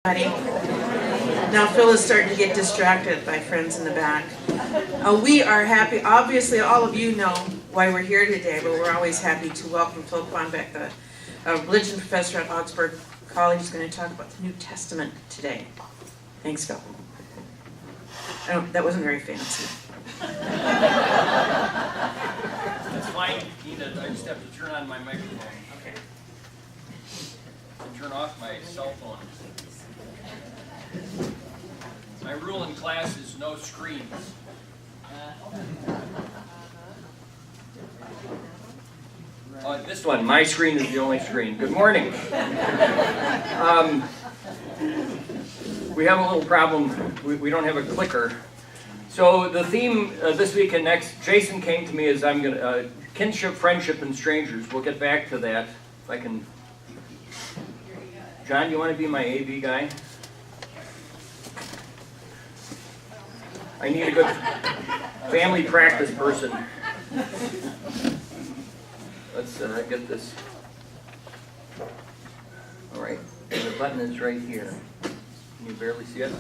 Now Phil is starting to get distracted by friends in the back. We are happy, obviously all of you know why we're here today, but we're always happy to welcome Phil Quanbeck, the religion professor at Augsburg College. He's going to talk about the New Testament today. Thanks, Phil. That wasn't very fancy. That's fine, Nina. I just have to turn on my microphone. Okay. And turn off my cell phone. My rule in class is no screens. This one, my screen is the only screen. Good morning. We have a little problem. We don't have a clicker. So the theme this week and next, Jason came to me as I'm going to, kinship, friendship, and strangers. We'll get back to that. If I can. John, you want to be my AV guy? I need a good family practice person. Let's get this. All right, the button is right here. Can you barely see it?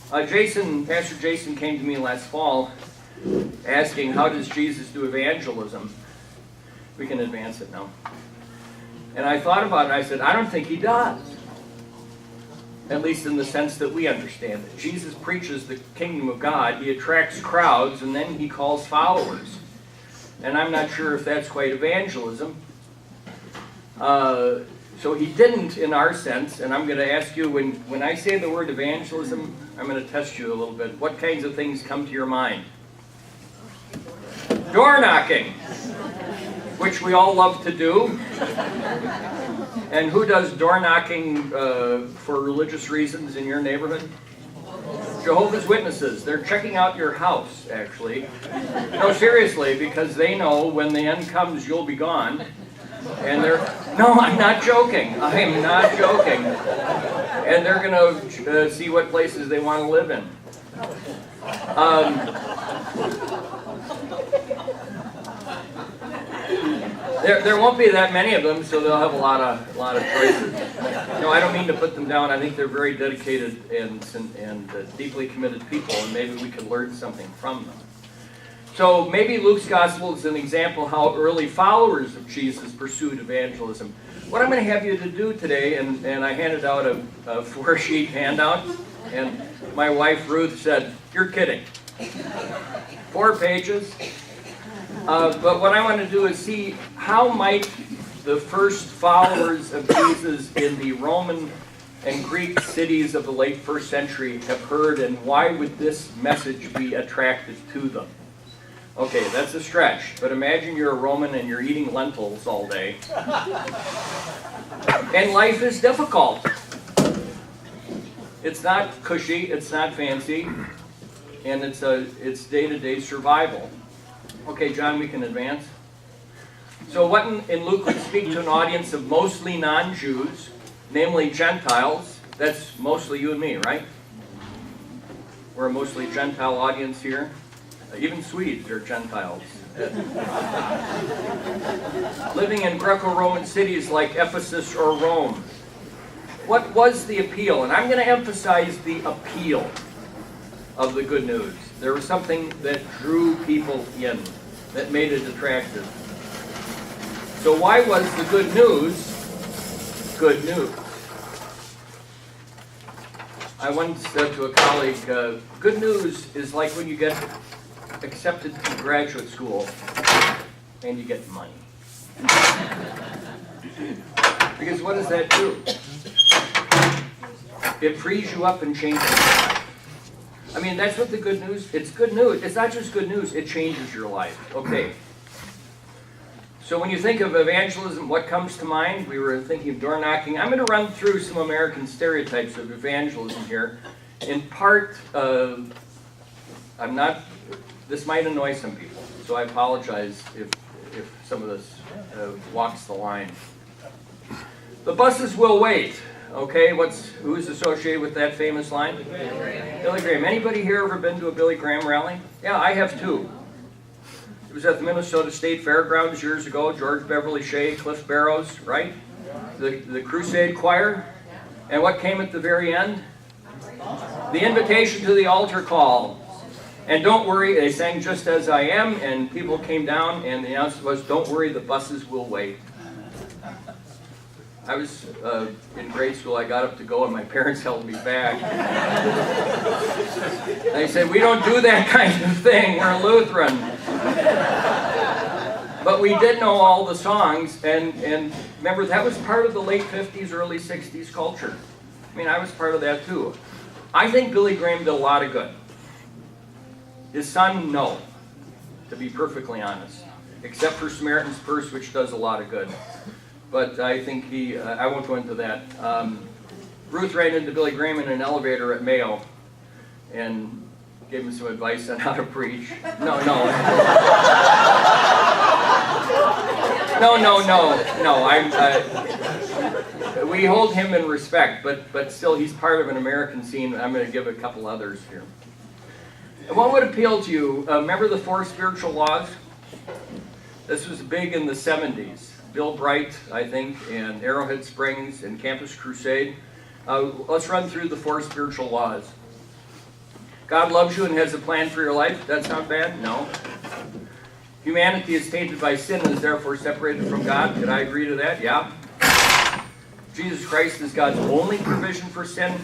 Pastor Jason came to me last fall asking, how does Jesus do evangelism? We can advance it now. And I thought about it and I said, I don't think he does. At least in the sense that we understand it. Jesus preaches the kingdom of God, he attracts crowds, and then he calls followers. And I'm not sure if that's quite evangelism. So he didn't in our sense, and I'm going to ask you, when I say the word evangelism, I'm going to test you a little bit. What kinds of things come to your mind? Door knocking, which we all love to do. And who does door knocking for religious reasons in your neighborhood? Jehovah's Witnesses. They're checking out your house, actually. No, seriously, because they know when the end comes, you'll be gone. And no, I'm not joking. I am not joking. And they're going to see what places they want to live in. There won't be that many of them, so they'll have a lot of choices. No, I don't mean to put them down. I think they're very dedicated and deeply committed people, and maybe we could learn something from them. So maybe Luke's gospel is an example how early followers of Jesus pursued evangelism. What I'm going to have you to do today, and I handed out a 4-sheet handout, and my wife Ruth said, "You're kidding." 4 pages. But what I want to do is see how might the first followers of Jesus in the Roman and Greek cities of the late 1st century have heard, and why would this message be attractive to them? Okay, that's a stretch, but imagine you're a Roman and you're eating lentils all day. And life is difficult. It's not cushy, it's not fancy, and it's day-to-day survival. Okay, John, we can advance. So what in Luke would speak to an audience of mostly non-Jews, namely Gentiles. That's mostly you and me, right? We're a mostly Gentile audience here. Even Swedes are Gentiles. Living in Greco-Roman cities like Ephesus or Rome. What was the appeal? And I'm going to emphasize the appeal of the good news. There was something that drew people in, that made it attractive. So why was the good news good news? I once said to a colleague, good news is like when you get accepted to graduate school and you get money. Because what does that do? It frees you up and changes your life. I mean, that's what the good news, it's good news. It's not just good news, it changes your life. Okay. So when you think of evangelism, what comes to mind? We were thinking of door knocking. I'm going to run through some American stereotypes of evangelism here. In part, this might annoy some people, so I apologize if some of this walks the line. The buses will wait. Okay, who's associated with that famous line? Billy Graham. Anybody here ever been to a Billy Graham rally? Yeah, I have too. It was at the Minnesota State Fairgrounds years ago. George Beverly Shea, Cliff Barrows, right? The Crusade Choir. And what came at the very end? The invitation to the altar call. And don't worry, they sang Just As I Am, and people came down, and the announcement was, don't worry, the buses will wait. I was in grade school, I got up to go, and my parents held me back. They said, we don't do that kind of thing, we're Lutheran. But we did know all the songs, and remember, that was part of the late 50s, early 60s culture. I mean, I was part of that too. I think Billy Graham did a lot of good. His son, no, to be perfectly honest, except for Samaritan's Purse, which does a lot of good. But I think I won't go into that. Ruth ran into Billy Graham in an elevator at Mayo and gave him some advice on how to preach. No. We hold him in respect, but still he's part of an American scene. I'm going to give a couple others here. What would appeal to you? Remember the 4 spiritual laws? This was big in the 70s. Bill Bright, I think, and Arrowhead Springs and Campus Crusade. Let's run through the 4 spiritual laws. God loves you and has a plan for your life. That sound bad? No. Humanity is tainted by sin and is therefore separated from God. Could I agree to that? Yeah. Jesus Christ is God's only provision for sin?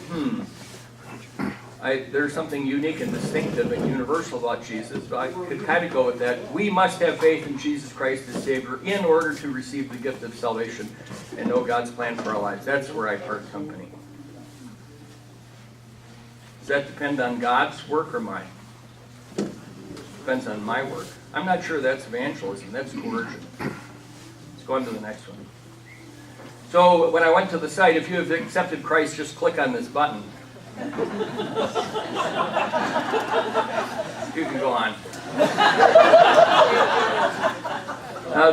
There's something unique and distinctive and universal about Jesus, but I could kind of go with that. We must have faith in Jesus Christ as Savior in order to receive the gift of salvation and know God's plan for our lives. That's where I part company. Does that depend on God's work or mine? Depends on my work. I'm not sure that's evangelism. That's coercion. Let's go on to the next one. So when I went to the site, if you have accepted Christ, just click on this button. You can go on.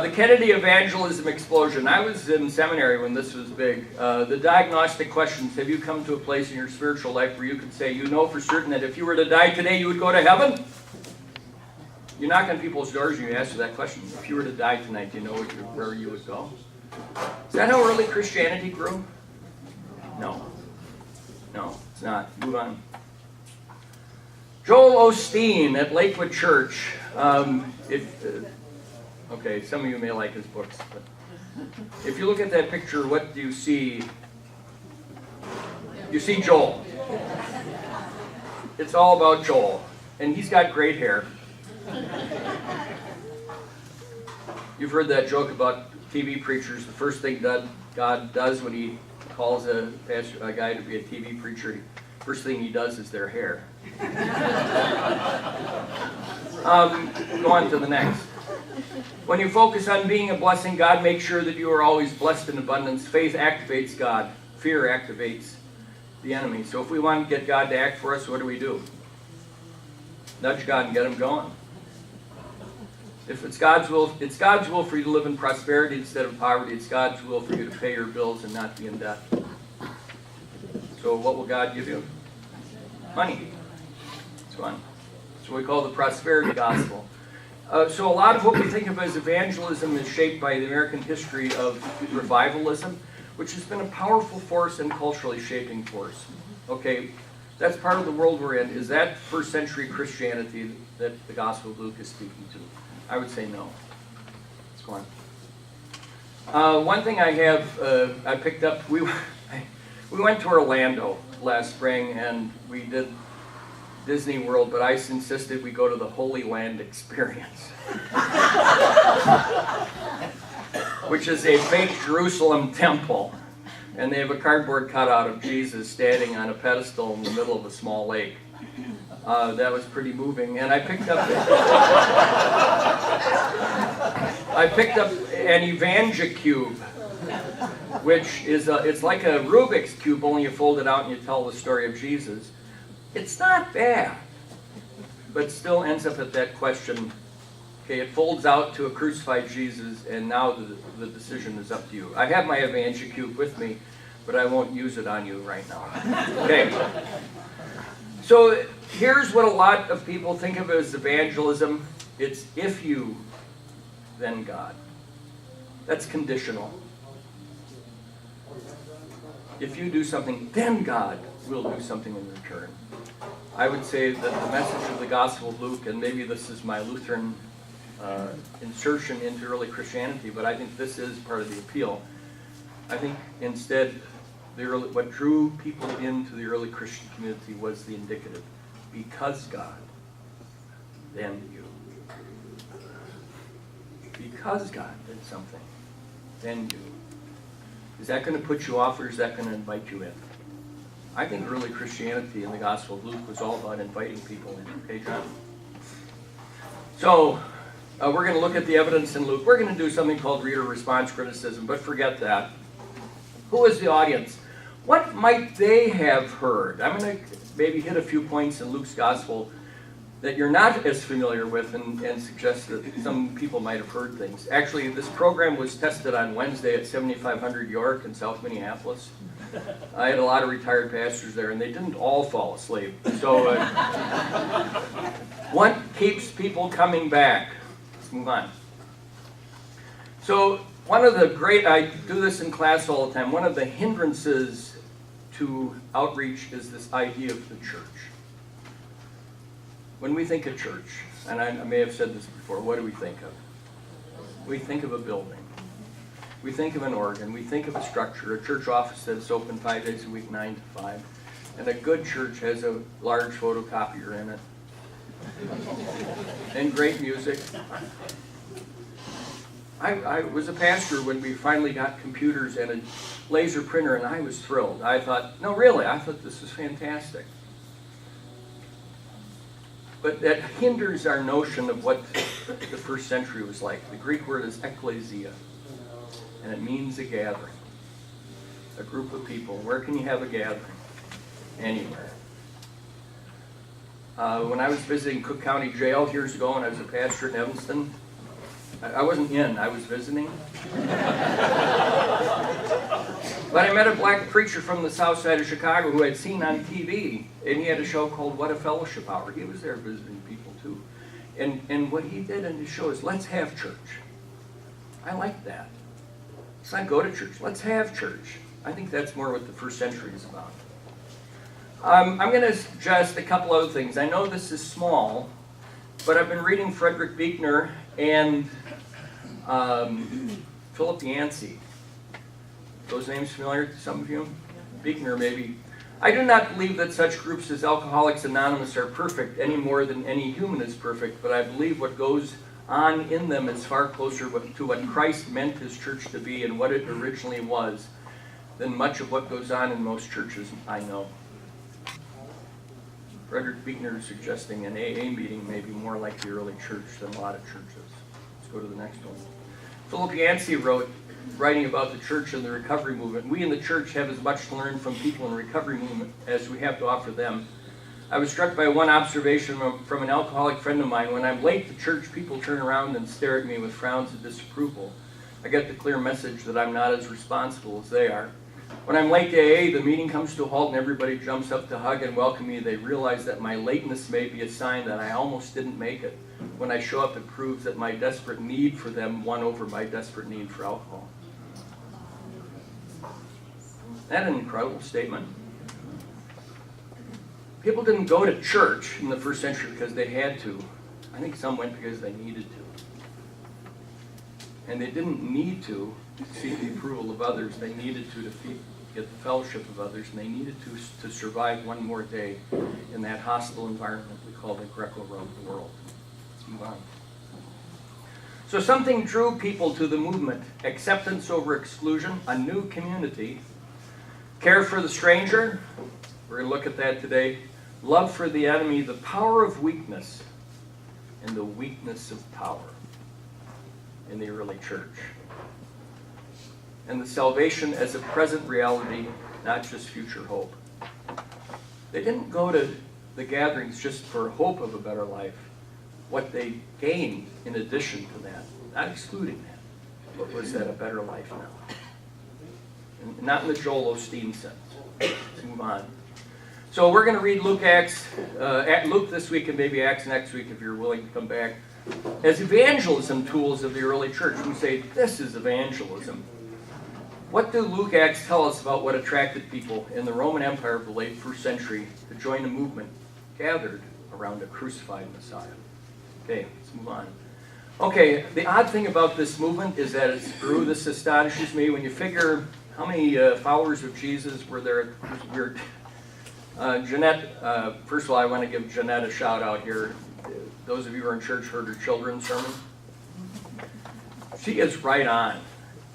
The Kennedy evangelism explosion. I was in seminary when this was big. The diagnostic questions. Have you come to a place in your spiritual life where you could say, you know for certain that if you were to die today, you would go to heaven? You knock on people's doors and you answer that question. If you were to die tonight, do you know where you would go? Is that how early Christianity grew? No. No, it's not. Move on. Joel Osteen at Lakewood Church. Okay, some of you may like his books, but if you look at that picture, what do you see? You see Joel. It's all about Joel, and he's got great hair. You've heard that joke about TV preachers. The first thing that God does when he calls a guy to be a TV preacher, first thing he does is their hair. Go on to the next. When you focus on being a blessing, God makes sure that you are always blessed in abundance. Faith activates God. Fear activates the enemy. So if we want to get God to act for us, what do? Nudge God and get him going. If it's God's will for you to live in prosperity instead of poverty. It's God's will for you to pay your bills and not be in debt. So what will God give you? Money. It's fun. That's what we call the prosperity gospel. So a lot of what we think of as evangelism is shaped by the American history of revivalism, which has been a powerful force and culturally shaping force. Okay, that's part of the world we're in. Is that first century Christianity that the Gospel of Luke is speaking to? I would say no. Let's go on. One thing I have, I picked up, we went to Orlando last spring and we did Disney World, but I insisted we go to the Holy Land Experience, which is a fake Jerusalem temple, and they have a cardboard cutout of Jesus standing on a pedestal in the middle of a small lake. That was pretty moving, and I picked up an EvangeCube, which is it's like a Rubik's Cube, only you fold it out and you tell the story of Jesus. It's not bad, but still ends up at that question. Okay, it folds out to a crucified Jesus, and now the decision is up to you. I have my EvangeCube with me, but I won't use it on you right now. Okay. So here's what a lot of people think of as evangelism. It's if you, then God. That's conditional. if you do something, then God will do something in return. I would say that the message of the Gospel of Luke, and maybe this is my Lutheran insertion into early Christianity, but I think this is part of the appeal. I think instead, what drew people into the early Christian community was the indicative. Because God, then you. Because God did something, then you. Is that going to put you off, or is that going to invite you in? I think early Christianity in the Gospel of Luke was all about inviting people in. Okay, John? So, we're going to look at the evidence in Luke. We're going to do something called reader response criticism, but forget that. Who is the audience? What might they have heard? I'm going to maybe hit a few points in Luke's Gospel that you're not as familiar with and suggest that some people might have heard things. Actually, this program was tested on Wednesday at 7500 York in South Minneapolis. I had a lot of retired pastors there, and they didn't all fall asleep. So what keeps people coming back? Let's move on. So one of the great, I do this in class all the time, one of the hindrances to outreach is this idea of the church. When we think of church, and I may have said this before, what do we think of? We think of a building. We think of an organ. We think of a structure, a church office that's open 5 days a week, 9 to 5. And a good church has a large photocopier in it. And great music. I was a pastor when we finally got computers and a laser printer, and I was thrilled. I thought, no, really, I thought this was fantastic. But that hinders our notion of what the first century was like. The Greek word is ekklesia, and it means a gathering, a group of people. Where can you have a gathering? Anywhere. When I was visiting Cook County Jail years ago, when I was a pastor in Evanston, I wasn't in, I was visiting. But I met a black preacher from the south side of Chicago who I'd seen on TV, and he had a show called What a Fellowship Hour. He was there visiting people too. And what he did in his show is, let's have church. I like that. Let's not go to church, let's have church. I think that's more what the first century is about. I'm going to suggest a couple other things. I know this is small, but I've been reading Frederick Buechner and Philip Yancey. Those names familiar to some of you? Buechner, maybe. I do not believe that such groups as Alcoholics Anonymous are perfect any more than any human is perfect, but I believe what goes on in them is far closer to what Christ meant his church to be and what it originally was than much of what goes on in most churches I know. Frederick Buechner is suggesting an AA meeting may be more like the early church than a lot of churches. Let's go to the next one. Philip Yancey wrote, writing about the church and the recovery movement, we in the church have as much to learn from people in the recovery movement as we have to offer them. I was struck by one observation from an alcoholic friend of mine. When I'm late to church, people turn around and stare at me with frowns of disapproval. I get the clear message that I'm not as responsible as they are. When I'm late to AA, the meeting comes to a halt and everybody jumps up to hug and welcome me. They realize that my lateness may be a sign that I almost didn't make it. When I show up, it proves that my desperate need for them won over my desperate need for alcohol. Isn't that an incredible statement? People didn't go to church in the first century because they had to. I think some went because they needed to. And they didn't need to seek the approval of others. They needed to get the fellowship of others, and they needed to survive one more day in that hostile environment we call the Greco-Roman world. Let's move on. So something drew people to the movement: acceptance over exclusion, a new community, care for the stranger, we're going to look at that today, love for the enemy, the power of weakness, and the weakness of power in the early church. And the salvation as a present reality, not just future hope. They didn't go to the gatherings just for hope of a better life. What they gained in addition to that, not excluding that, but was that a better life now? And not in the Joel Osteen sense. Let's move on. So we're going to read Luke this week and maybe Acts next week if you're willing to come back. As evangelism tools of the early church, we say this is evangelism. What do Luke Acts tell us about what attracted people in the Roman Empire of the late 1st century to join a movement gathered around a crucified Messiah? Okay, let's move on. Okay, the odd thing about this movement is that it's grew. This astonishes me when you figure how many followers of Jesus were there. It's weird. Jeanette, first of all, I want to give Jeanette a shout out here. Those of you who are in church heard her children's sermon. She is right on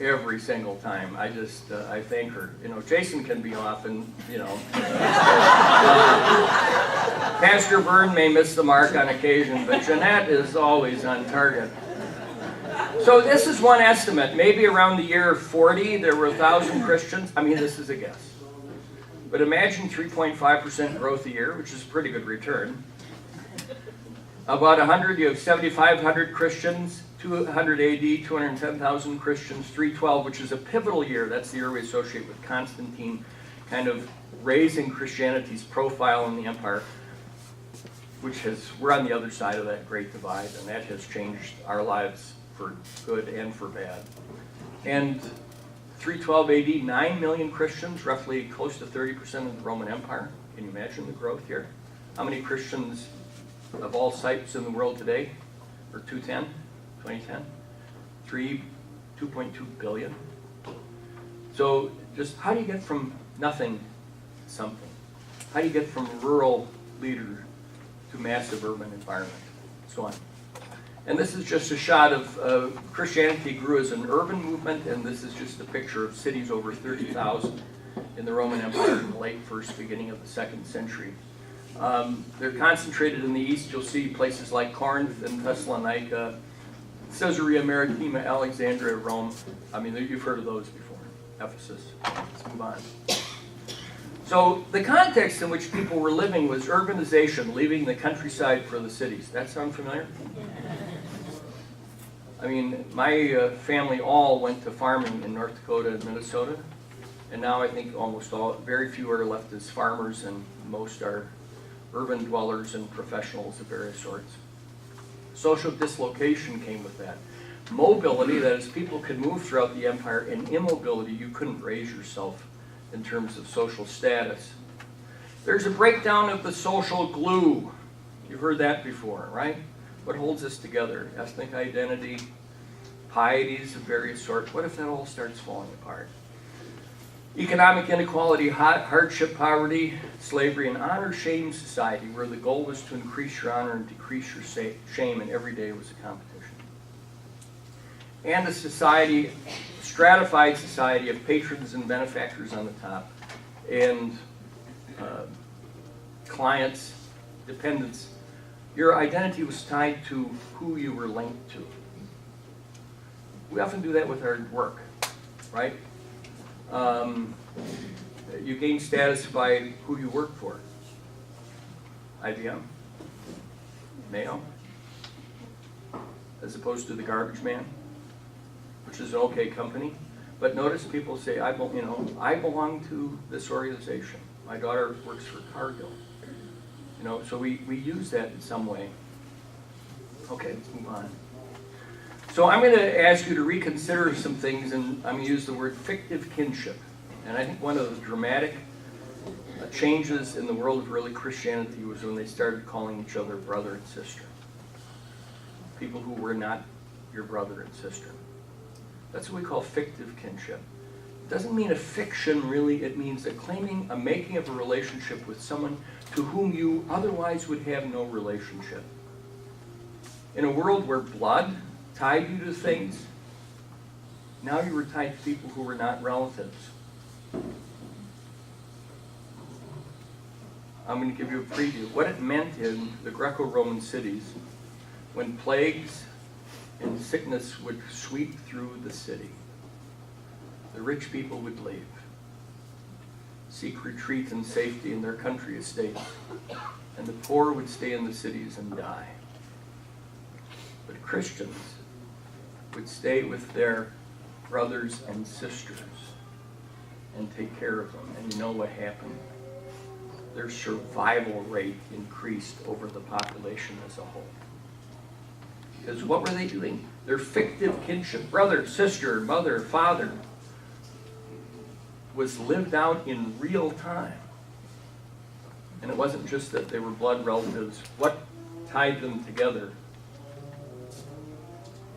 every single time. I thank her. You know, Jason can be off and, you know. Pastor Vern may miss the mark on occasion, but Jeanette is always on target. So this is one estimate. Maybe around the year 40, there were 1,000 Christians. I mean, this is a guess. But imagine 3.5% growth a year, which is a pretty good return. About 100, you have 7,500 Christians. 200 AD, 210,000 Christians. 312, which is a pivotal year. That's the year we associate with Constantine, kind of raising Christianity's profile in the empire, we're on the other side of that great divide, and that has changed our lives for good and for bad. And 312 AD, 9 million Christians, roughly close to 30% of the Roman Empire. Can you imagine the growth here? How many Christians of all types in the world today? Or 2010? 2.2 billion. So just how do you get from nothing to something? How do you get from rural leader to massive urban environment? So on. And this is just a shot of Christianity grew as an urban movement, and this is just a picture of cities over 30,000 in the Roman Empire in the late 1st, beginning of the 2nd century. They're concentrated in the east. You'll see places like Corinth and Thessalonica, Caesarea Maritima, Alexandria, Rome. I mean, you've heard of those before. Ephesus. Let's move on. So the context in which people were living was urbanization, leaving the countryside for the cities. That sound familiar? I mean, my family all went to farming in North Dakota and Minnesota, and now I think very few are left as farmers, and most are urban dwellers and professionals of various sorts. Social dislocation came with that. Mobility, that is, people could move throughout the empire, and immobility, you couldn't raise yourself in terms of social status. There's a breakdown of the social glue. You've heard that before, right? What holds us together? Ethnic identity, pieties of various sorts. What if that all starts falling apart? Economic inequality, hardship, poverty, slavery, and honor-shame society, where the goal was to increase your honor and decrease your shame, and every day was a competition. And a society, stratified society of patrons and benefactors on the top, and clients, dependents. Your identity was tied to who you were linked to. We often do that with our work, right? You gain status by who you work for. IBM, Mayo, as opposed to the garbage man, which is an okay company. But notice people say, I belong to this organization. My daughter works for Cargill. So we use that in some way. Okay, let's move on. So I'm going to ask you to reconsider some things, and I'm going to use the word fictive kinship. And I think one of the dramatic changes in the world of early Christianity was when they started calling each other brother and sister. People who were not your brother and sister. That's what we call fictive kinship. It doesn't mean a fiction, really. It means a making of a relationship with someone to whom you otherwise would have no relationship. In a world where blood tied you to things, now you were tied to people who were not relatives. I'm going to give you a preview. What it meant in the Greco-Roman cities when plagues and sickness would sweep through the city. The rich people would leave, seek retreat and safety in their country estates, and the poor would stay in the cities and die. But Christians would stay with their brothers and sisters and take care of them. And you know what happened? Their survival rate increased over the population as a whole. Because what were they doing? Their fictive kinship, brother, sister, mother, father, was lived out in real time. And it wasn't just that they were blood relatives. What tied them together?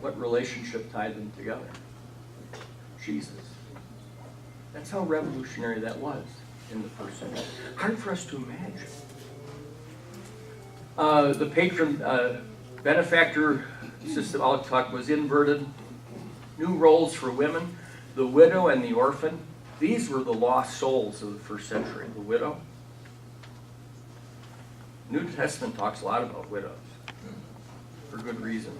What relationship tied them together? Jesus. That's how revolutionary that was in the first century. Hard for us to imagine. The patron benefactor system, I'll talk, was inverted. New roles for women, the widow and the orphan. These were the lost souls of the first century. The widow. New Testament talks a lot about widows, for good reason.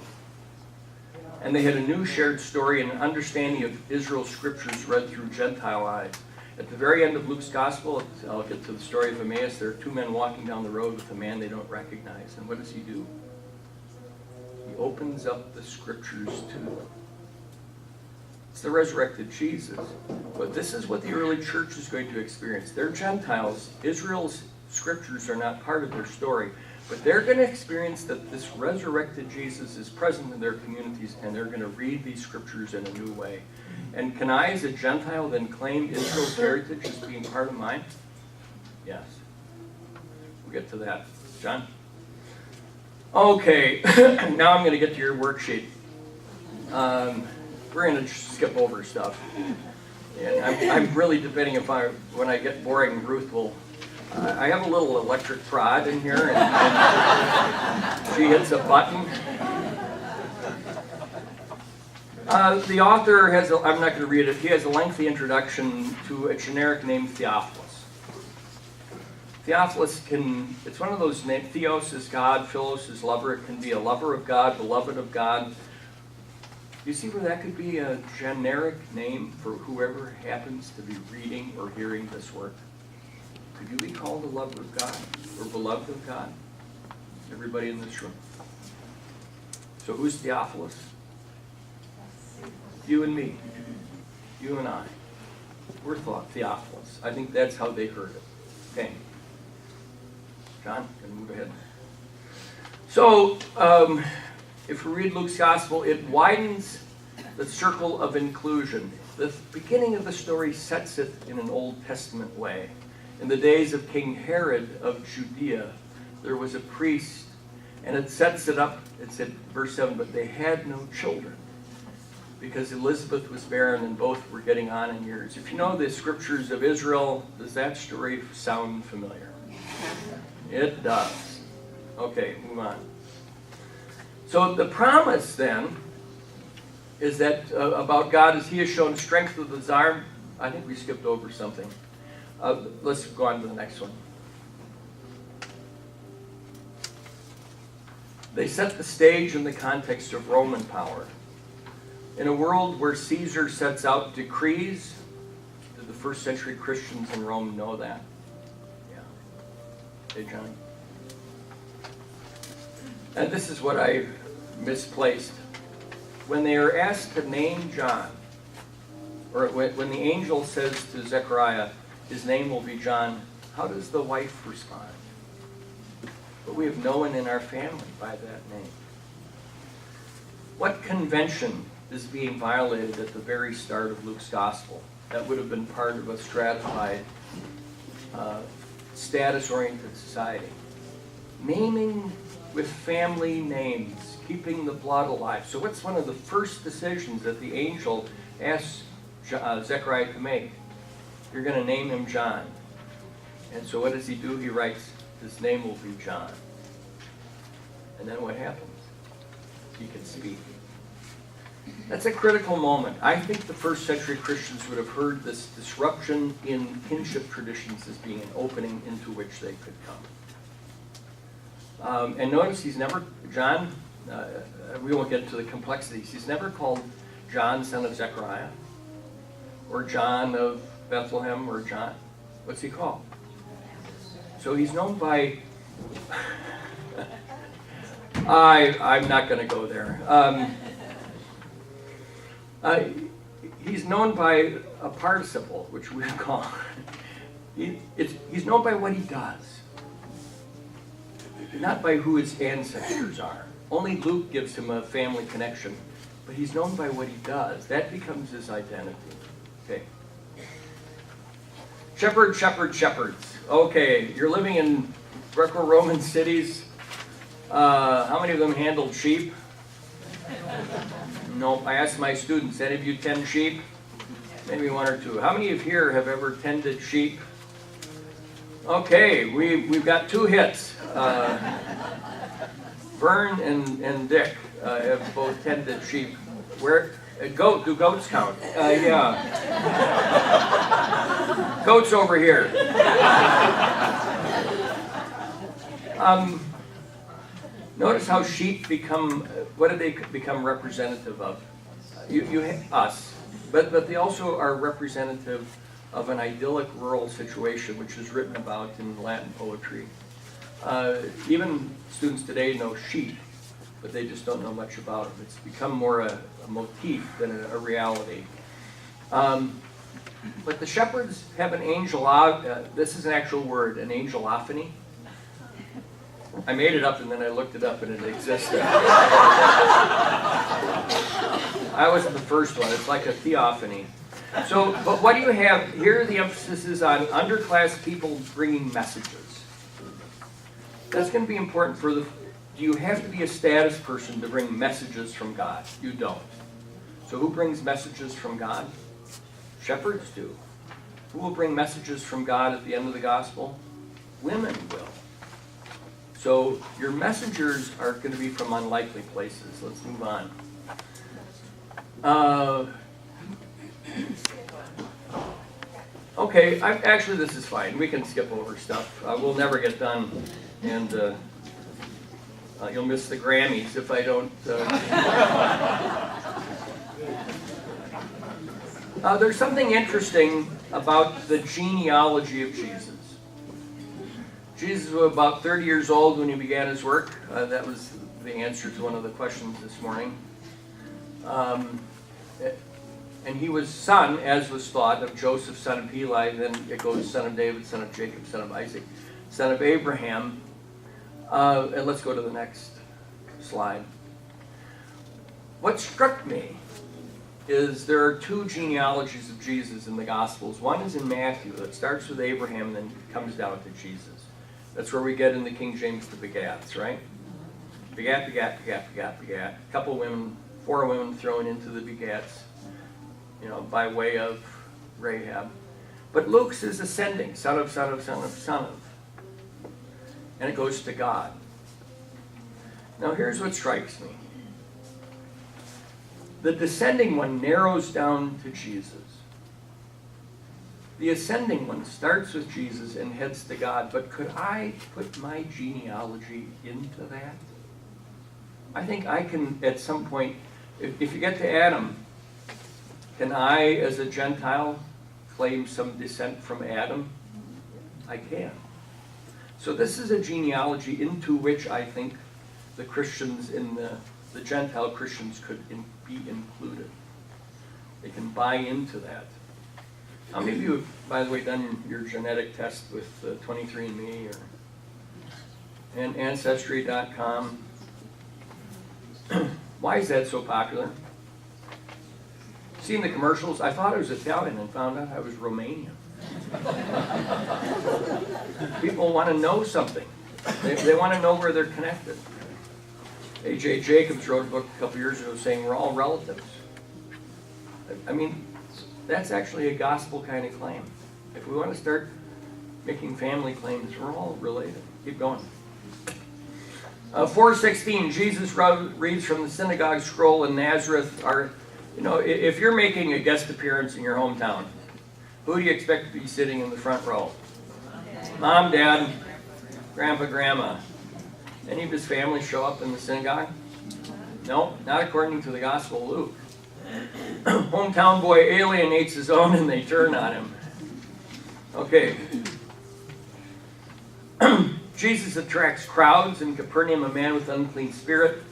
And they had a new shared story and an understanding of Israel's scriptures read through Gentile eyes. At the very end of Luke's gospel, I'll get to the story of Emmaus, there are two men walking down the road with a man they don't recognize. And what does he do? He opens up the scriptures to them. It's the resurrected Jesus. But this is what the early church is going to experience. They're Gentiles. Israel's scriptures are not part of their story. But they're going to experience that this resurrected Jesus is present in their communities, and they're going to read these scriptures in a new way. And can I, as a Gentile, then claim Israel's heritage as being part of mine? Yes. We'll get to that. John? Okay, now I'm going to get to your worksheet. We're going to skip over stuff. And I'm really debating if when I get boring, Ruth will... I have a little electric prod in here, and she hits a button. The author has, I'm not going to read it, he has a lengthy introduction to a generic name, Theophilus. Theophilus it's one of those names, Theos is God, Philos is lover, it can be a lover of God, beloved of God. You see where that could be a generic name for whoever happens to be reading or hearing this work? Could you be called a lover of God or beloved of God? Everybody in this room. So who's Theophilus? You and me. You and I. We're Theophilus. I think that's how they heard it. Okay. John, can move ahead. So, if we read Luke's gospel, it widens the circle of inclusion. The beginning of the story sets it in an Old Testament way. In the days of King Herod of Judea, there was a priest, and it sets it up, it said, verse 7, but they had no children, because Elizabeth was barren and both were getting on in years. If you know the scriptures of Israel, does that story sound familiar? It does. Okay, move on. So the promise then is that about God is he has shown strength of the desire. I think we skipped over something. Let's go on to the next one. They set the stage in the context of Roman power. In a world where Caesar sets out decrees, did the first century Christians in Rome know that? Yeah. Hey, John. And this is what I misplaced. When they are asked to name John, or when the angel says to Zechariah, his name will be John, how does the wife respond? But we have no one in our family by that name. What convention is being violated at the very start of Luke's gospel? That would have been part of a stratified, status-oriented society. Naming with family names, keeping the blood alive. So what's one of the first decisions that the angel asks Zechariah to make? You're going to name him John. And so what does he do? He writes, his name will be John. And then what happens? He can speak. That's a critical moment. I think the first century Christians would have heard this disruption in kinship traditions as being an opening into which they could come. And notice he's never, John, we won't get into the complexities, he's never called John, son of Zechariah, or John of Bethlehem, or John. What's he called? So he's known by, I'm not going to go there. He's known by a participle, which we call, he's known by what he does, not by who his ancestors are. Only Luke gives him a family connection, but he's known by what he does. That becomes his identity. Okay. Shepherds. Okay, you're living in Greco-Roman cities. How many of them handled sheep? Nope. I asked my students, any of you tend sheep? Maybe one or two. How many of here have ever tended sheep? Okay, we've got 2 hits. Vern and Dick have both tended sheep. Where? Do goats count? Yeah. Goats over here. Notice how sheep become, what do they become representative of? Us. But they also are representative of an idyllic rural situation, which is written about in Latin poetry. Even students today know sheep, but they just don't know much about them. It's become more a motif than a reality. But the shepherds have an angel, this is an actual word, an angelophany. I made it up and then I looked it up and it existed. I wasn't the first one, it's like a theophany. So, but what do you have, here the emphasis is on underclass people bringing messages. That's going to be important for do you have to be a status person to bring messages from God? You don't. So who brings messages from God? Shepherds do. Who will bring messages from God at the end of the gospel? Women will. So your messengers are going to be from unlikely places. Let's move on. Okay, actually this is fine. We can skip over stuff. We'll never get done, and you'll miss the Grammys if I don't. There's something interesting about the genealogy of Jesus. Jesus was about 30 years old when he began his work. That was the answer to one of the questions this morning. And he was son, as was thought, of Joseph, son of Heli. Then it goes son of David, son of Jacob, son of Isaac, son of Abraham. And let's go to the next slide. What struck me is there are 2 genealogies of Jesus in the Gospels. One is in Matthew that starts with Abraham and then comes down to Jesus. That's where we get in the King James the begats, right? Begat. A couple women, 4 women thrown into the begats, by way of Rahab. But Luke's is ascending, son of. And it goes to God. Now here's what strikes me. The descending one narrows down to Jesus. The ascending one starts with Jesus and heads to God, but could I put my genealogy into that? I think I can, at some point, if you get to Adam, can I, as a Gentile, claim some descent from Adam? I can. So this is a genealogy into which I think the Christians the Gentile Christians could be included. They can buy into that. How many of you have, by the way, done your genetic test with 23andMe and Ancestry.com? Why is that so popular? Seen the commercials? I thought I was Italian and found out I was Romanian. People want to know something. They want to know where they're connected. A.J. Jacobs wrote a book a couple years ago saying we're all relatives. I mean, that's actually a gospel kind of claim. If we want to start making family claims, we're all related. Keep going. 4:16, Jesus reads from the synagogue scroll in Nazareth. If you're making a guest appearance in your hometown, who do you expect to be sitting in the front row? Mom, Dad, Grandpa, Grandma. Any of his family show up in the synagogue? No, not according to the Gospel of Luke. Hometown boy alienates his own and they turn on him. Okay. Jesus attracts crowds in Capernaum, a man with unclean spirit.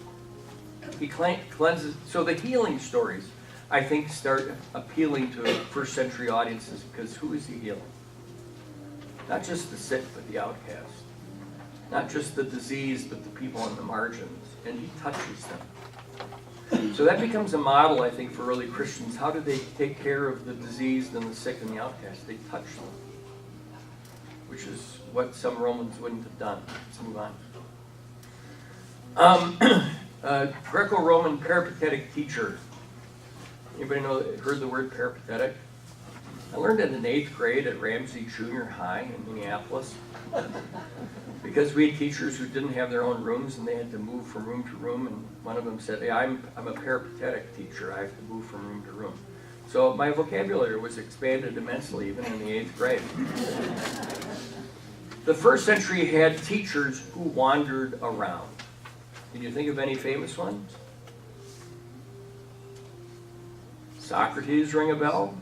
He cleanses. So the healing stories, I think, start appealing to first century audiences because who is he healing? Not just the sick, but the outcast. Not just the diseased, but the people on the margins. And he touches them. So that becomes a model, I think, for early Christians. How do they take care of the diseased and the sick and the outcast? They touch them. which is what some Romans wouldn't have done. Let's move on. Greco-Roman peripatetic teacher. Anybody heard the word peripatetic? I learned it in 8th grade at Ramsey Junior High in Minneapolis. Because we had teachers who didn't have their own rooms and they had to move from room to room, and one of them said, hey, I'm a peripatetic teacher, I have to move from room to room. So my vocabulary was expanded immensely even in the 8th grade. The first century had teachers who wandered around. Can you think of any famous ones? Socrates, ring a bell?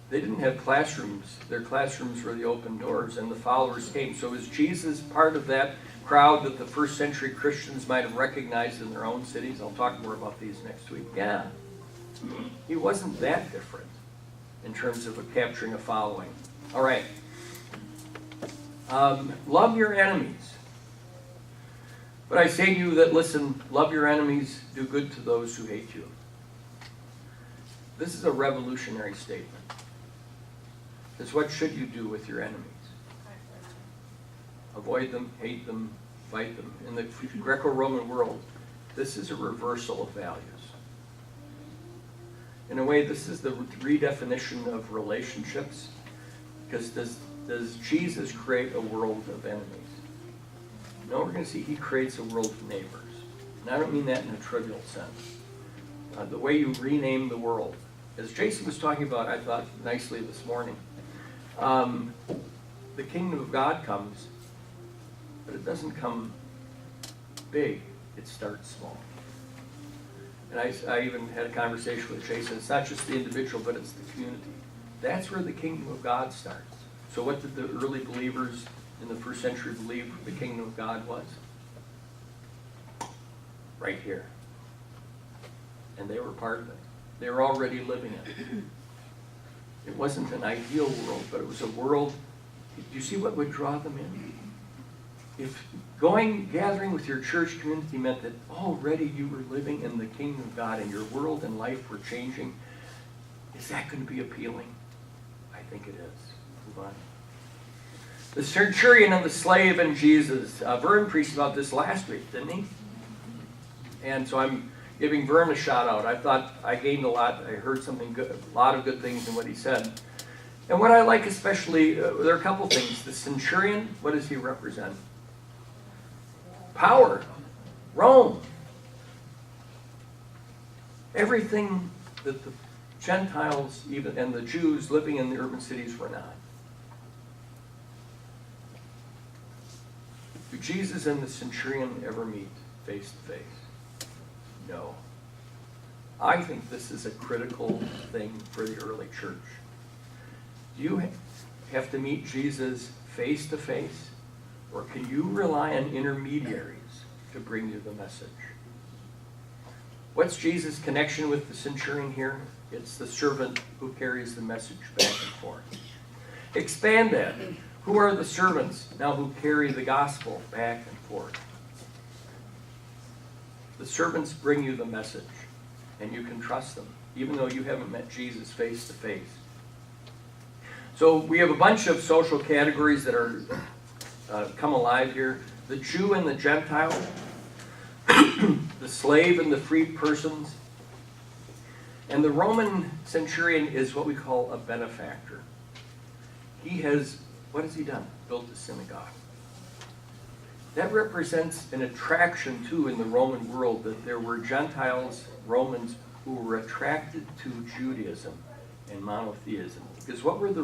They didn't have classrooms. Their classrooms were the open doors, and the followers came. So is Jesus part of that crowd that the first century Christians might have recognized in their own cities? I'll talk more about these next week. Yeah. He wasn't that different in terms of capturing a following. All right. Love your enemies. But I say to you that, listen, love your enemies, do good to those who hate you. This is a revolutionary statement. It's what should you do with your enemies? Avoid them, hate them, fight them. In the Greco-Roman world, this is a reversal of values. In a way, this is the redefinition of relationships, because does Jesus create a world of enemies? No, we're going to see he creates a world of neighbors. And I don't mean that in a trivial sense. The way you rename the world. As Jason was talking about, I thought nicely this morning, the kingdom of God comes, but it doesn't come big, it starts small. And I even had a conversation with Jason. It's not just the individual, but it's the community. That's where the kingdom of God starts. So what did the early believers in the first century believe the kingdom of God was? Right here. And they were part of it. They were already living it. It wasn't an ideal world, but it was a world. Do you see what would draw them in? If gathering with your church community meant that already you were living in the kingdom of God and your world and life were changing, is that going to be appealing? I think it is. Move on. The centurion and the slave and Jesus. Vern preached about this last week, didn't he? And so I'm giving Vern a shout out. I thought I gained a lot. I heard something good, a lot of good things in what he said. And what I like especially, there are a couple things. The centurion, what does he represent? Power. Rome. Everything that the Gentiles even and the Jews living in the urban cities were not. Do Jesus and the centurion ever meet face to face? No. I think this is a critical thing for the early church. Do you have to meet Jesus face to face, or can you rely on intermediaries to bring you the message? What's Jesus' connection with the centurion here? It's the servant who carries the message back and forth. Expand that. Who are the servants now who carry the gospel back and forth? The servants bring you the message, and you can trust them, even though you haven't met Jesus face to face. So we have a bunch of social categories that are come alive here. The Jew and the Gentile, the slave and the freed persons. And the Roman centurion is what we call a benefactor. He has, what has he done? Built a synagogue. That represents an attraction, too, in the Roman world, that there were Gentiles, Romans, who were attracted to Judaism and monotheism. Because what were the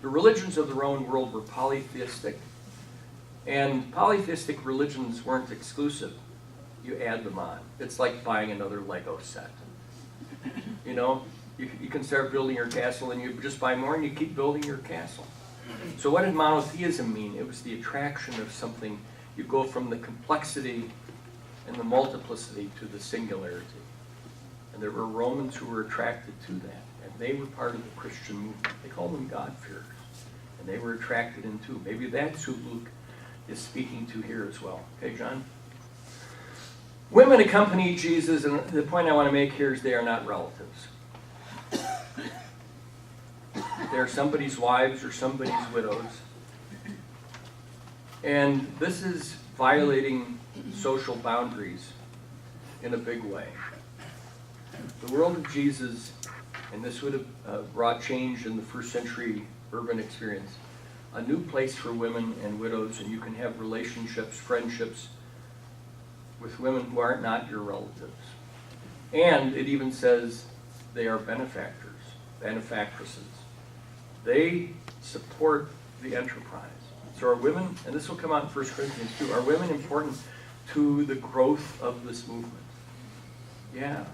religions of the Roman world were polytheistic. And polytheistic religions weren't exclusive. You add them on. It's like buying another Lego set. You know, you can start building your castle and you just buy more and you keep building your castle. So what did monotheism mean? It was the attraction of something. You go from the complexity and the multiplicity to the singularity. And there were Romans who were attracted to that. And they were part of the Christian movement. They called them God-fearers. And they were attracted into. Maybe that's who Luke is speaking to here as well. Okay, John? Women accompany Jesus, and the point I want to make here is they are not relatives. they're somebody's wives or somebody's widows. And this is violating social boundaries in a big way. The world of Jesus, and this would have brought change in the first century urban experience, a new place for women and widows, and you can have relationships, friendships with women who are not your relatives. And it even says they are benefactors, benefactresses. They support the enterprise. So are women, and this will come out in 1 Corinthians 2, are women important to the growth of this movement? Yeah,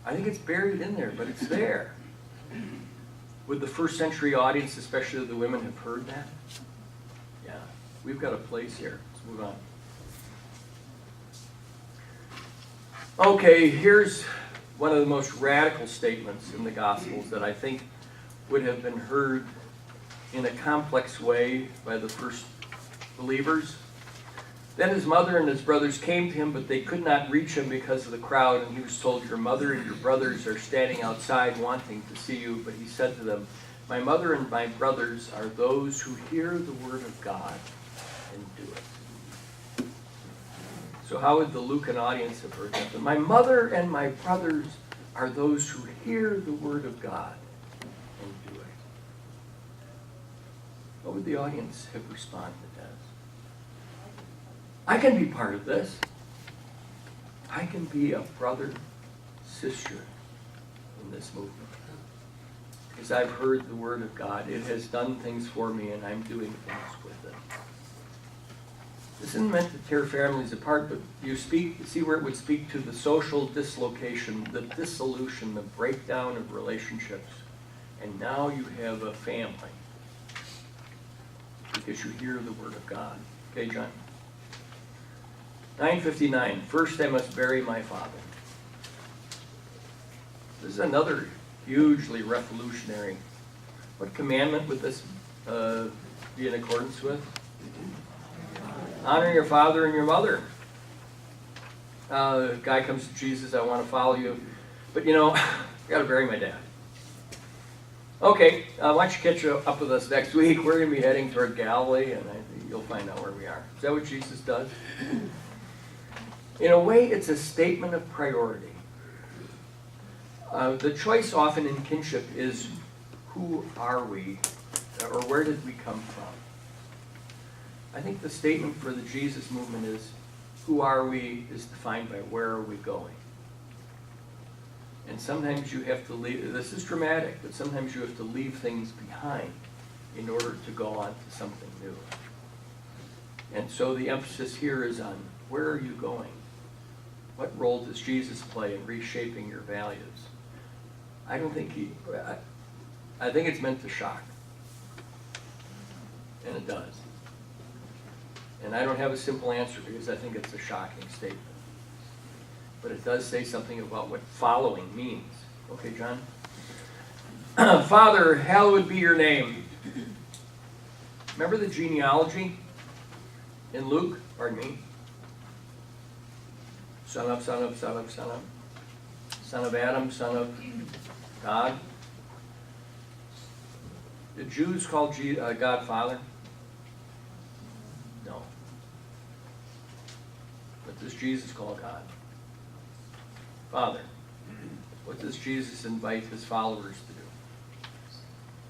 I think it's buried in there, but it's there. Would the first century audience, especially the women, have heard that? Yeah, we've got a place here. Let's move on. Okay, here's one of the most radical statements in the Gospels that I think would have been heard in a complex way by the first believers. Then his mother and his brothers came to him, but they could not reach him because of the crowd, and he was told, "Your mother and your brothers are standing outside wanting to see you." But he said to them, "My mother and my brothers are those who hear the word of God and do it." So how would the Lucan audience have heard that? My mother and my brothers are those who hear the word of God and do it. What would the audience have responded as? I can be part of this. I can be a brother, sister in this movement. Because I've heard the word of God. It has done things for me, and I'm doing things with it. This isn't meant to tear families apart, but you see where it would speak to the social dislocation, the dissolution, the breakdown of relationships. And now you have a family because you hear the word of God. Okay, John? 9:59, first I must bury my father. This is another hugely revolutionary. What commandment would this be in accordance with? Honor your father and your mother. Guy comes to Jesus, I want to follow you, but I got to bury my dad. Okay, why don't you catch up with us next week? We're going to be heading toward Galilee, and you'll find out where we are. Is that what Jesus does? In a way, it's a statement of priority. The choice often in kinship is, who are we, or where did we come from? I think the statement for the Jesus movement is, who are we is defined by where are we going. And sometimes you have to leave, this is dramatic, but sometimes you have to leave things behind in order to go on to something new. And so the emphasis here is on, where are you going? What role does Jesus play in reshaping your values? I think it's meant to shock. And it does. And I don't have a simple answer because I think it's a shocking statement. But it does say something about what following means. Okay, John? Father, hallowed be your name. Remember the genealogy in Luke? Pardon me. Son of, son of, son of, son of. Son of Adam, son of God. Did Jews call God Father? No. What does Jesus call God? Father. What does Jesus invite his followers to do?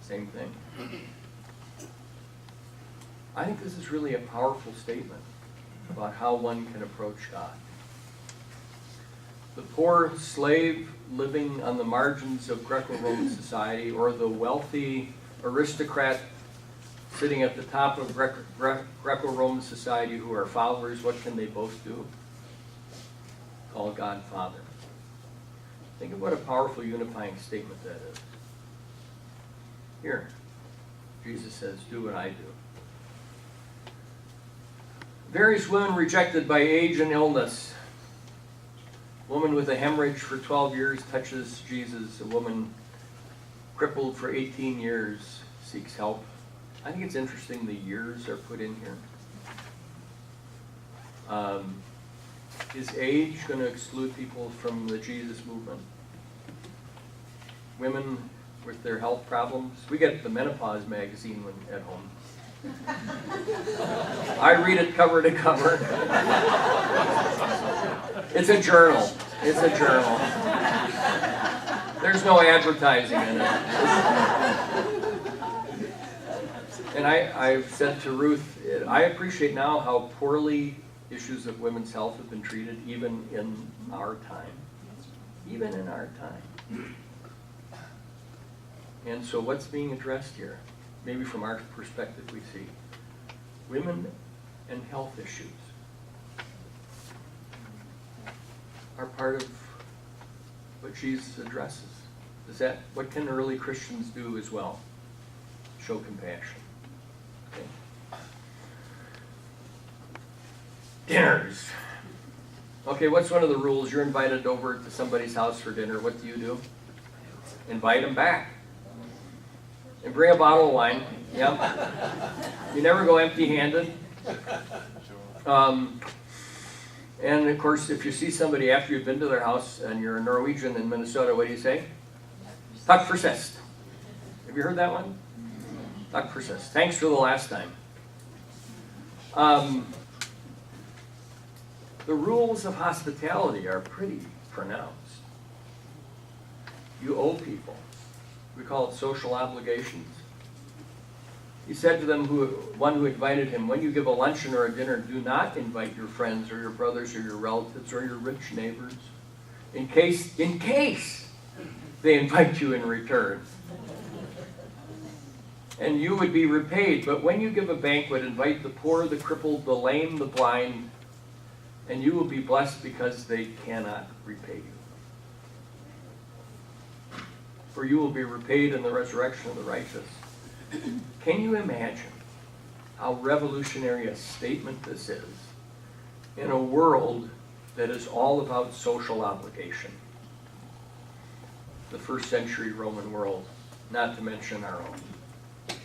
Same thing. I think this is really a powerful statement about how one can approach God. The poor slave living on the margins of Greco-Roman society, or the wealthy aristocrat sitting at the top of Greco-Roman society who are followers, what can they both do? Call God Father. Think of what a powerful unifying statement that is. Here, Jesus says, do what I do. Various women rejected by age and illness. A woman with a hemorrhage for 12 years touches Jesus. A woman crippled for 18 years seeks help. I think it's interesting the years are put in here. Is age going to exclude people from the Jesus movement? Women with their health problems. We get the menopause magazine at home. I read it cover to cover. It's a journal. It's a journal. There's no advertising in it. And I've said to Ruth, I appreciate now how poorly issues of women's health have been treated even in our time. Even in our time. And so what's being addressed here? Maybe from our perspective we see women and health issues are part of what Jesus addresses. What can early Christians do as well? Show compassion. Okay. Dinners. Okay, what's one of the rules? You're invited over to somebody's house for dinner. What do? Invite them back. And bring a bottle of wine. Yep. You never go empty-handed. And of course, if you see somebody after you've been to their house and you're a Norwegian in Minnesota, what do you say? Takk for sist. Have you heard that one? Takk for sist. Thanks for the last time. The rules of hospitality are pretty pronounced. You owe people. We call it social obligations. He said to them, one who invited him, when you give a luncheon or a dinner, do not invite your friends or your brothers or your relatives or your rich neighbors, in case they invite you in return. And you would be repaid. But when you give a banquet, invite the poor, the crippled, the lame, the blind, and you will be blessed because they cannot repay you. For you will be repaid in the resurrection of the righteous. Can you imagine how revolutionary a statement this is in a world that is all about social obligation? The first century Roman world, not to mention our own.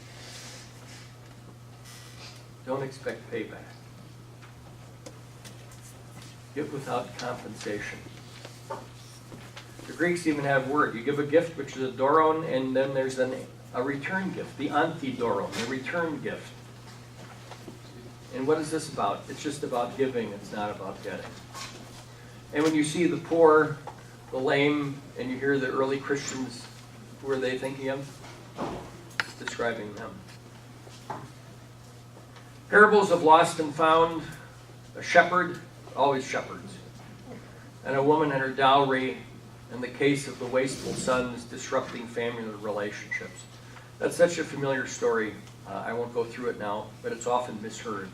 Don't expect payback. Give without compensation. The Greeks even have a word. You give a gift, which is a doron, and then there's a return gift, the antidoron, the return gift. And what is this about? It's just about giving. It's not about getting. And when you see the poor, the lame, and you hear the early Christians, who are they thinking of? Describing them. Parables of lost and found, a shepherd, always shepherds, and a woman and her dowry, and the case of the wasteful sons disrupting family relationships. That's such a familiar story. I won't go through it now, but it's often misheard.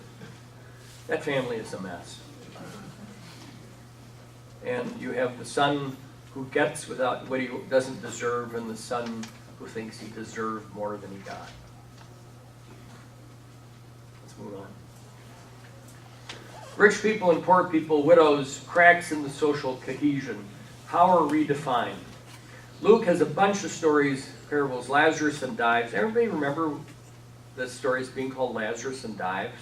That family is a mess. And you have the son who gets without what he doesn't deserve, and the son who thinks he deserved more than he got. Let's move on. Rich people and poor people, widows, cracks in the social cohesion, power redefined. Luke has a bunch of stories, parables, Lazarus and Dives. Everybody remember the stories being called Lazarus and Dives?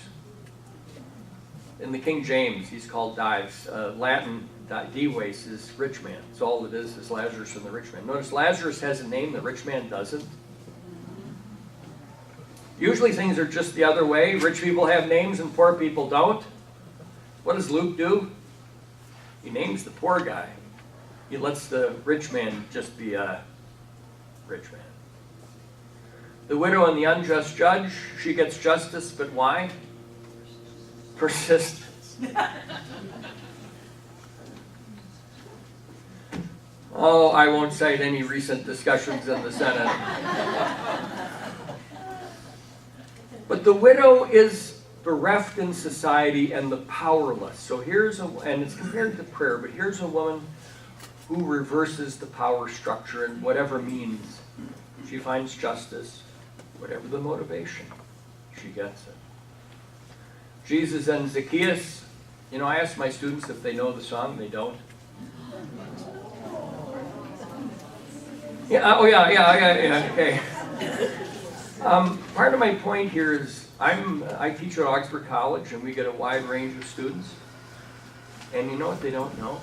In the King James, he's called Dives. Latin, Dives is rich man. So all it is Lazarus and the rich man. Notice Lazarus has a name, the rich man doesn't. Usually things are just the other way. Rich people have names and poor people don't. What does Luke do? He names the poor guy. He lets the rich man just be a rich man. The widow and the unjust judge, she gets justice, but why? Persistence. Oh, I won't cite any recent discussions in the Senate. But the widow is bereft in society and the powerless. So and it's compared to prayer, but here's a woman who reverses the power structure in whatever means. She finds justice, whatever the motivation, she gets it. Jesus and Zacchaeus, I ask my students if they know the song, they don't. Yeah, okay. Part of my point here is I teach at Augsburg College, and we get a wide range of students. And you know what they don't know?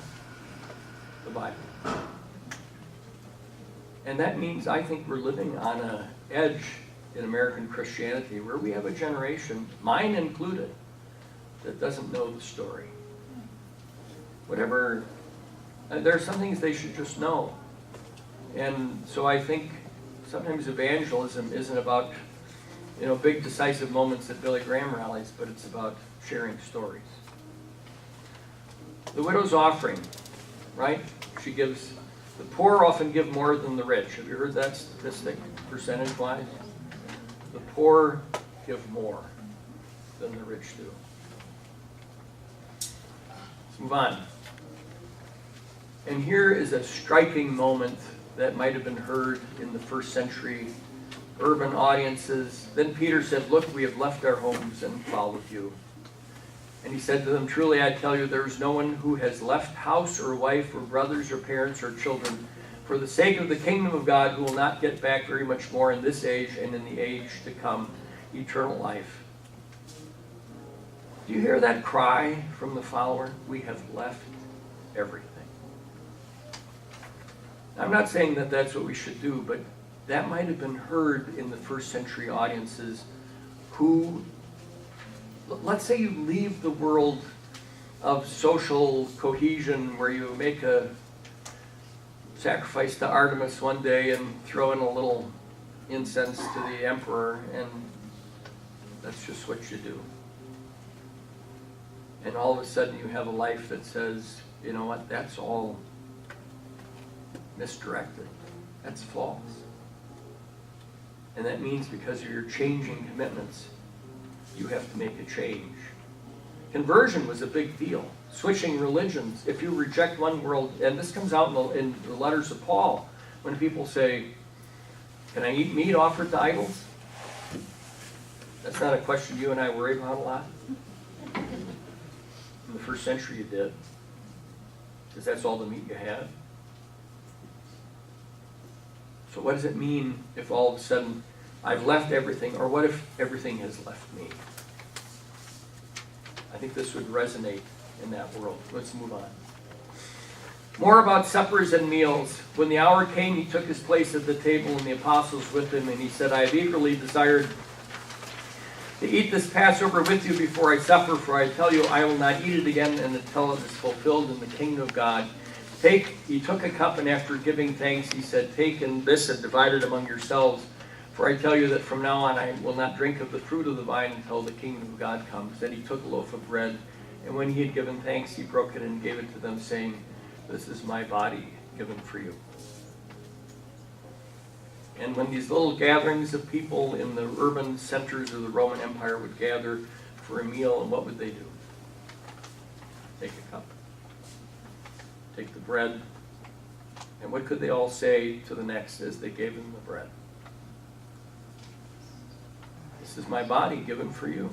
The Bible. And that means I think we're living on an edge in American Christianity where we have a generation, mine included, that doesn't know the story. Whatever, there are some things they should just know. And so I think sometimes evangelism isn't about, big decisive moments at Billy Graham rallies, but it's about sharing stories. The widow's offering, right? She gives, the poor often give more than the rich. Have you heard that statistic, percentage-wise? The poor give more than the rich do. Let's move on. And here is a striking moment that might have been heard in the first century urban audiences. Then Peter said, "Look, we have left our homes and followed you." And he said to them, "Truly I tell you, there is no one who has left house or wife or brothers or parents or children for the sake of the kingdom of God who will not get back very much more in this age and in the age to come, eternal life." Do you hear that cry from the follower? We have left everything. I'm not saying that that's what we should do, but that might have been heard in the first century audiences who, let's say you leave the world of social cohesion where you make a sacrifice to Artemis one day and throw in a little incense to the emperor, and that's just what you do. And all of a sudden you have a life that says, you know what, that's all misdirected. That's false. And that means because of your changing commitments, you have to make a change. Conversion was a big deal. Switching religions. If you reject one world, and this comes out in the letters of Paul, when people say, "Can I eat meat offered to idols?" That's not a question you and I worry about a lot. In the first century you did, because that's all the meat you had. So what does it mean if all of a sudden I've left everything, or what if everything has left me? I think this would resonate in that world. Let's move on. More about suppers and meals. When the hour came, he took his place at the table and the apostles with him, and he said, "I have eagerly desired to eat this Passover with you before I suffer, for I tell you, I will not eat it again until it is fulfilled in the kingdom of God." He took a cup, and after giving thanks, he said, "Take this and divide it among yourselves. For I tell you that from now on I will not drink of the fruit of the vine until the kingdom of God comes." Then he took a loaf of bread, and when he had given thanks, he broke it and gave it to them, saying, "This is my body given for you." And when these little gatherings of people in the urban centers of the Roman Empire would gather for a meal, and what would they do? Take a cup. Take the bread. And what could they all say to the next as they gave him the bread? "This is my body given for you."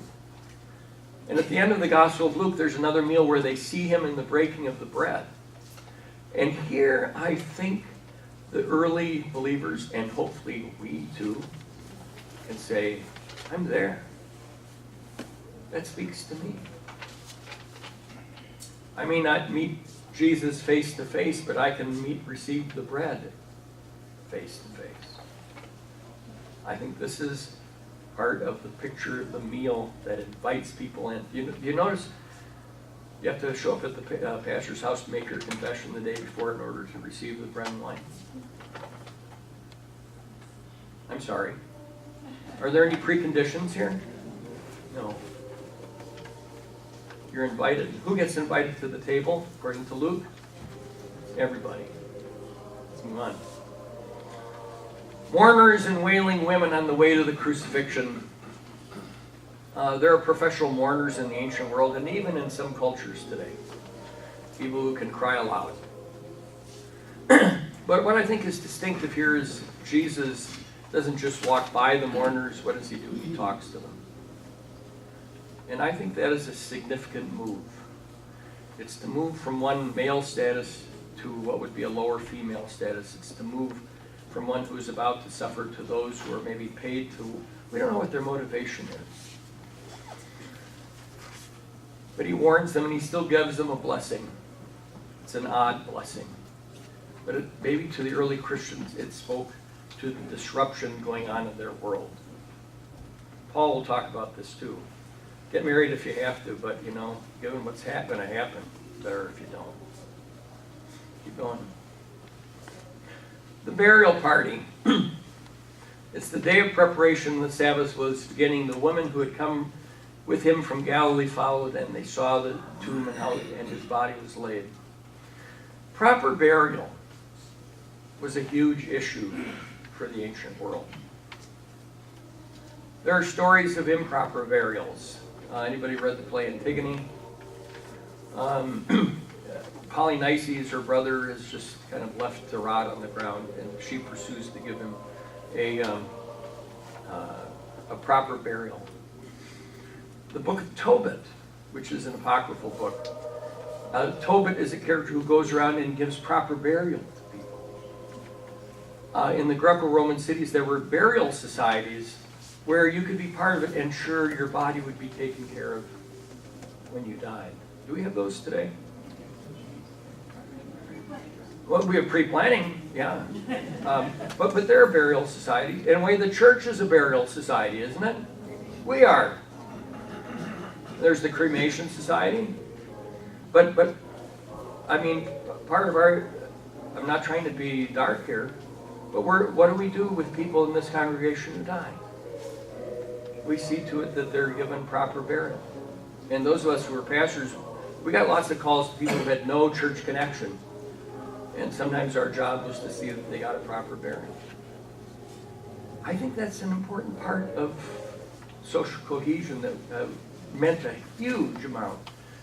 And at the end of the Gospel of Luke, there's another meal where they see him in the breaking of the bread. And here I think the early believers, and hopefully we too, can say, "I'm there. That speaks to me." I may not meet Jesus face to face, but I can receive the bread face to face. I think this is part of the picture of the meal that invites people in. You notice you have to show up at the pastor's house to make your confession the day before in order to receive the bread and wine. I'm sorry. Are there any preconditions here? No. You're invited. Who gets invited to the table, according to Luke? Everybody. Let's move on. Mourners and wailing women on the way to the crucifixion. There are professional mourners in the ancient world, and even in some cultures today. People who can cry aloud. But what I think is distinctive here is Jesus doesn't just walk by the mourners. What does he do? He talks to them. And I think that is a significant move. It's to move from one male status to what would be a lower female status. It's to move from one who is about to suffer to those who are maybe paid to. We don't know what their motivation is. But he warns them, and he still gives them a blessing. It's an odd blessing. but maybe to the early Christians, it spoke to the disruption going on in their world. Paul will talk about this too. Get married if you have to, but given what's going to happen, better if you don't. Keep going. The burial party. It's the day of preparation. The Sabbath was beginning. The women who had come with him from Galilee followed, and they saw the tomb and his body was laid. Proper burial was a huge issue for the ancient world. There are stories of improper burials. Anybody read the play Antigone? Polynices, her brother, is just kind of left to rot on the ground, and she pursues to give him a proper burial. The book of Tobit, which is an apocryphal book. Tobit is a character who goes around and gives proper burial to people. In the Greco-Roman cities, there were burial societies where you could be part of it and sure your body would be taken care of when you died. Do we have those today? Well, we have pre-planning, yeah. But they're a burial society. In a way, the church is a burial society, isn't it? We are. There's the cremation society. But I mean, part of our, I'm not trying to be dark here, but what do we do with people in this congregation who die? We see to it that they're given proper burial. And those of us who are pastors, we got lots of calls to people who had no church connection. And sometimes our job was to see that they got a proper burial. I think that's an important part of social cohesion that meant a huge amount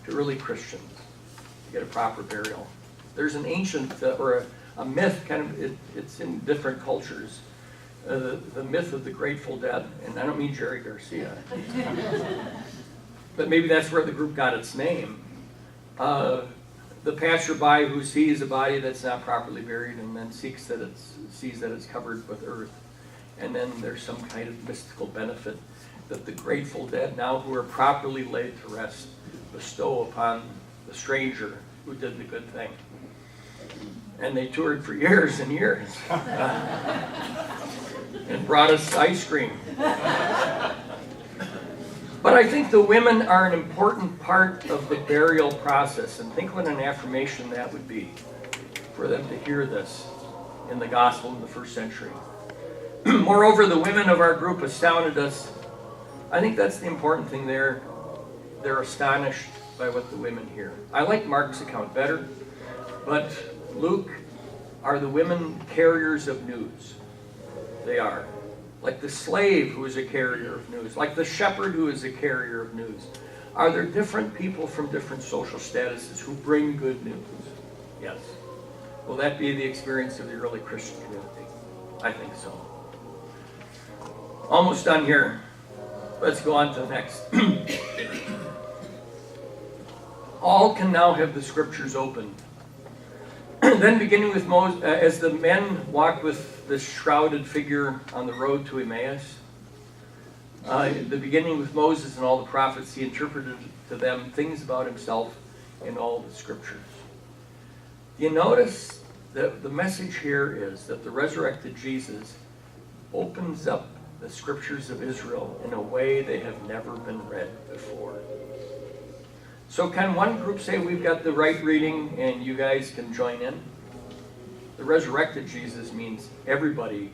to early Christians to get a proper burial. There's an ancient, or a myth, it's in different cultures, the myth of the Grateful Dead, and I don't mean Jerry Garcia, but maybe that's where the group got its name. The passerby who sees a body that's not properly buried and then sees that it's covered with earth, and then there's some kind of mystical benefit that the Grateful Dead, now who are properly laid to rest, bestow upon the stranger who did the good thing. And they toured for years and years and brought us ice cream. But I think the women are an important part of the burial process, and think what an affirmation that would be for them to hear this in the gospel in the first century. Moreover, the women of our group astounded us. I think that's the important thing there. They're astonished by what the women hear. I like Mark's account better, but Luke are the women carriers of news. They are. Like the slave who is a carrier of news, like the shepherd who is a carrier of news. Are there different people from different social statuses who bring good news? Yes. Will that be the experience of the early Christian community? I think so. Almost done here. Let's go on to the next. All can now have the scriptures opened. Then beginning with Moses, as the men walked with this shrouded figure on the road to Emmaus, the beginning with Moses and all the prophets, he interpreted to them things about himself in all the scriptures. You notice that the message here is that the resurrected Jesus opens up the scriptures of Israel in a way they have never been read before. So can one group say we've got the right reading and you guys can join in? The resurrected Jesus means everybody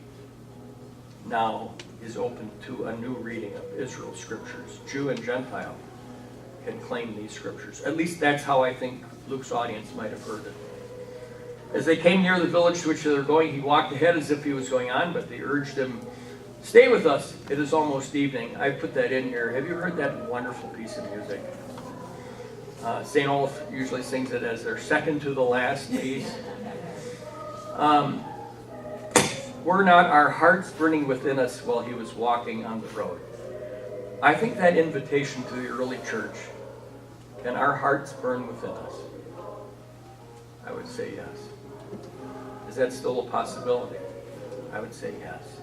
now is open to a new reading of Israel's scriptures. Jew and Gentile can claim these scriptures. At least that's how I think Luke's audience might have heard it. As they came near the village to which they were going, he walked ahead as if he was going on, but they urged him, "Stay with us, it is almost evening." I put that in here. Have you heard that wonderful piece of music? St. Olaf usually sings it as their second to the last piece. Were not our hearts burning within us while he was walking on the road? I think that invitation to the early church, can our hearts burn within us? I would say yes. Is that still a possibility? I would say yes.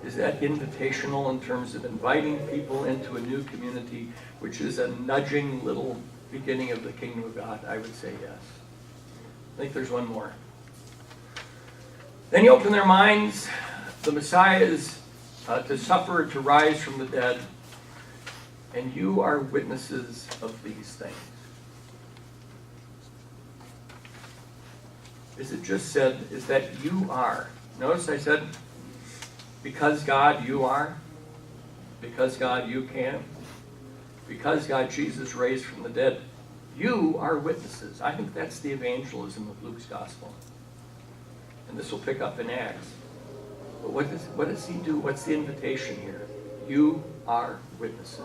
Is that invitational in terms of inviting people into a new community, which is a nudging little beginning of the kingdom of God? I would say yes. I think there's one more. Then you open their minds. The Messiah is to suffer, to rise from the dead. And you are witnesses of these things. Is it just said, is that you are? Notice I said, because God, you are. Because God, you can. Because God, Jesus raised from the dead. You are witnesses. I think that's the evangelism of Luke's gospel. And this will pick up in Acts. But what does he do? What's the invitation here? You are witnesses.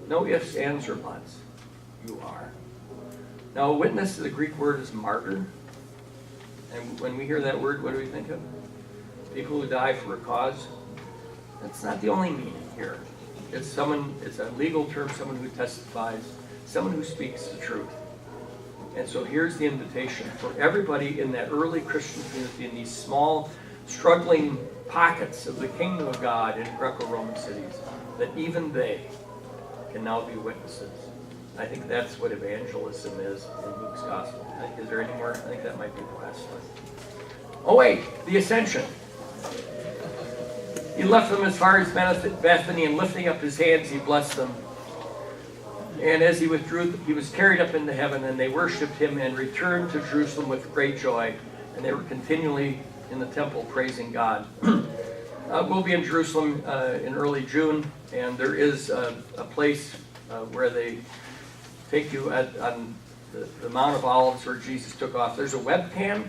No ifs, ands, or buts. You are. Now, a witness, the Greek word is martyr. And when we hear that word, what do we think of? People who die for a cause. That's not the only meaning here. It's a legal term, someone who testifies, someone who speaks the truth. And so here's the invitation for everybody in that early Christian community, in these small, struggling pockets of the kingdom of God in Greco-Roman cities, that even they can now be witnesses. I think that's what evangelism is in Luke's gospel. Is there any more? I think that might be the last one. Oh wait, the ascension. He left them as far as Bethany, and lifting up his hands, he blessed them. And as he withdrew, he was carried up into heaven, and they worshipped him and returned to Jerusalem with great joy. And they were continually in the temple praising God. We'll be in Jerusalem in early June, and there is a place where they take you on the Mount of Olives where Jesus took off. There's a webcam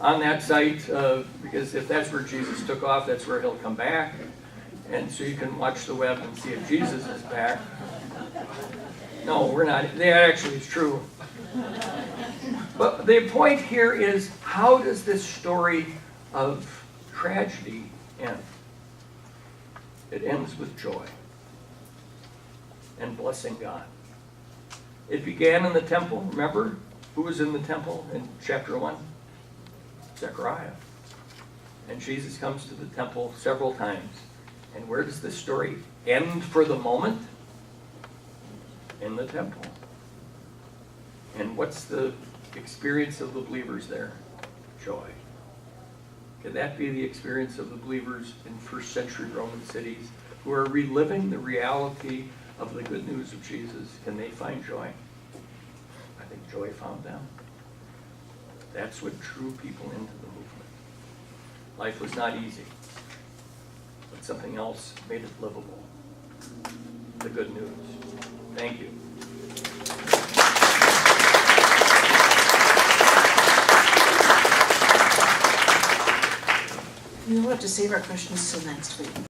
on that site, because if that's where Jesus took off, that's where he'll come back. And so you can watch the web and see if Jesus is back. No, we're not. That actually is true. But the point here is, how does this story of tragedy end? It ends with joy and blessing God. It began in the temple. Remember who was in the temple in chapter 1? Zechariah. And Jesus comes to the temple several times. And where does this story end for the moment? In the temple. And what's the experience of the believers there? Joy. Could that be the experience of the believers in first century Roman cities who are reliving the reality of the good news of Jesus? Can they find joy? I think joy found them. That's what drew people into the movement. Life was not easy, but something else made it livable. The good news. Thank you. We'll have to save our questions till next week.